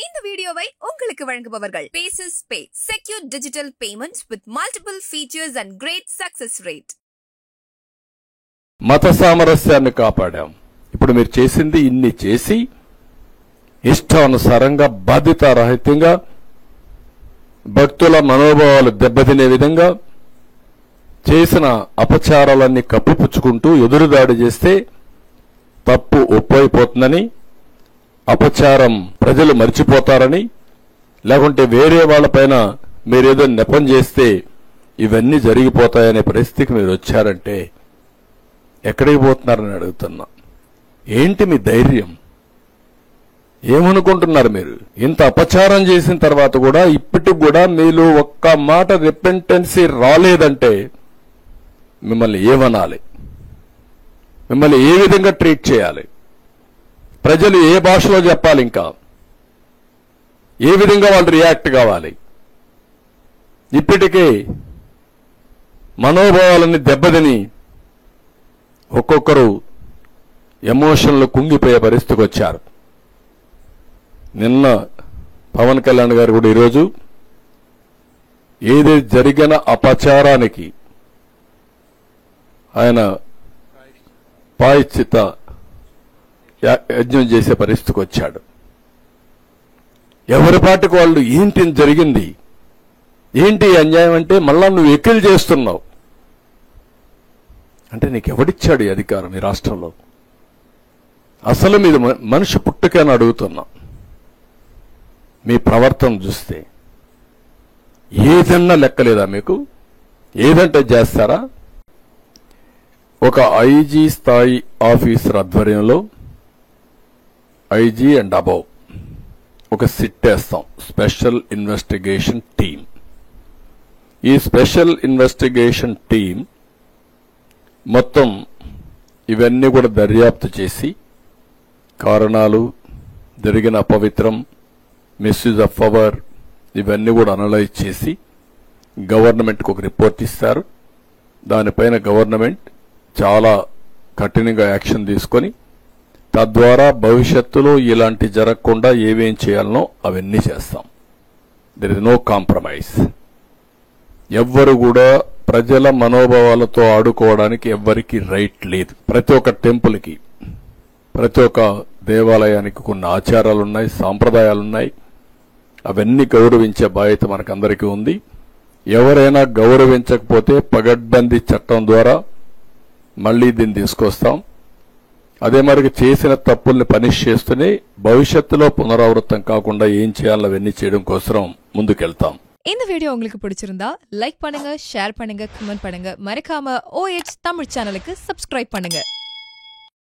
இந்த வீடியோவை உங்களுக்கு வழங்குபவர்கள் Pases pay, secure digital payments with multiple features and great success rate. మత సామరస్యాన్ని కాపాడాం. ఇప్పుడు మీరు చేసింది ఇన్ని చేసి ఇష్టానుసారంగా బాధ్యతారహితంగా భక్తుల మనోభావాలు దెబ్బతినే విధంగా చేసిన అపచారాలన్నీ కప్పిపుచ్చుకుంటూ ఎదురుదాడి చేస్తే తప్పు ఒప్పైపోతుందని, అపచారం ప్రజలు మర్చిపోతారని, లేకుంటే వేరే వాళ్లపైన మీరేదో నెపం చేస్తే ఇవన్నీ జరిగిపోతాయనే పరిస్థితికి మీరు వచ్చారంటే ఎక్కడికి పోతున్నారని అడుగుతున్నా. ఏంటి మీ ధైర్యం? ఏమనుకుంటున్నారు మీరు? ఇంత అపచారం చేసిన తర్వాత కూడా ఇప్పటికి కూడా మీలో ఒక్క మాట రిపెంటెన్సీ రాలేదంటే మిమ్మల్ని ఏమనాలి? మిమ్మల్ని ఏ విధంగా ట్రీట్ చేయాలి? ప్రజలు ఏ భాషలో చెప్పాలి? ఇంకా ఏ విధంగా వాళ్ళు రియాక్ట్ కావాలి? ఇప్పటికే మనోభావాలని దెబ్బతిని ఒక్కొక్కరు ఎమోషన్లు కుంగిపోయే పరిస్థితికి వచ్చారు. నిన్న పవన్ కళ్యాణ్ గారు కూడా ఈరోజు ఏది జరిగిన అపచారానికి ఆయన ప్రాయశ్చిత్త యజ్ఞం చేసే పరిస్థితికి వచ్చాడు. ఎవరి పాటికి వాళ్ళు ఏంటి జరిగింది, ఏంటి అన్యాయం అంటే మళ్ళా నువ్వు ఎక్కిలు చేస్తున్నావు అంటే నీకు ఎవడిచ్చాడు ఈ అధికారం ఈ రాష్ట్రంలో? అసలు మీరు మనిషి పుట్టుకని అడుగుతున్నా. మీ ప్రవర్తన చూస్తే ఏదన్నా లెక్కలేదా మీకు? ఏదంటే చేస్తారా? ఒక ఐజీ స్థాయి ఆఫీసర్ ఆధ్వర్యంలో ఐజీ అండ్ అబౌవ్ ఒక సిట్ వేస్తాం, స్పెషల్ ఇన్వెస్టిగేషన్ టీం. ఈ స్పెషల్ ఇన్వెస్టిగేషన్ టీం మొత్తం ఇవన్నీ కూడా దర్యాప్తు చేసి కారణాలు, జరిగిన అపవిత్రం, మిస్యూజ్ ఆఫ్ పవర్ ఇవన్నీ కూడా అనలైజ్ చేసి గవర్నమెంట్కి ఒక రిపోర్ట్ ఇస్తారు. దానిపైన గవర్నమెంట్ చాలా కఠినంగా యాక్షన్ తీసుకొని తద్వారా భవిష్యత్తులో ఇలాంటి జరగకుండా ఏమేం చేయాలనో అవన్నీ చేస్తాం. There is no compromise. ఎవ్వరు కూడా ప్రజల మనోభావాలతో ఆడుకోవడానికి ఎవ్వరికి రైట్ లేదు. ప్రతి ఒక్క టెంపుల్కి, ప్రతి ఒక్క దేవాలయానికి కొన్ని ఆచారాలున్నాయి, సాంప్రదాయాలున్నాయి. అవన్నీ గౌరవించే బాధ్యత మనకందరికీ ఉంది. ఎవరైనా గౌరవించకపోతే పగడ్బందీ చట్టం ద్వారా మళ్లీ దీన్ని తీసుకొస్తాం. అదే మరి చేసిన తప్పుల్ని పనిష్ చేస్తూనే భవిష్యత్తులో పునరావృతం కాకుండా ఏం చేయాలో అవన్నీ చేయడం కోసం ముందుకెళ్తాం. இந்த வீடியோ உங்களுக்கு பிடிச்சிருந்தா லைக் பண்ணுங்க, ஷேர் பண்ணுங்க, கமெண்ட் பண்ணுங்க. மறக்காம OH தமிழ் சேனலுக்கு சப்ஸ்கிரைப் பண்ணுங்க.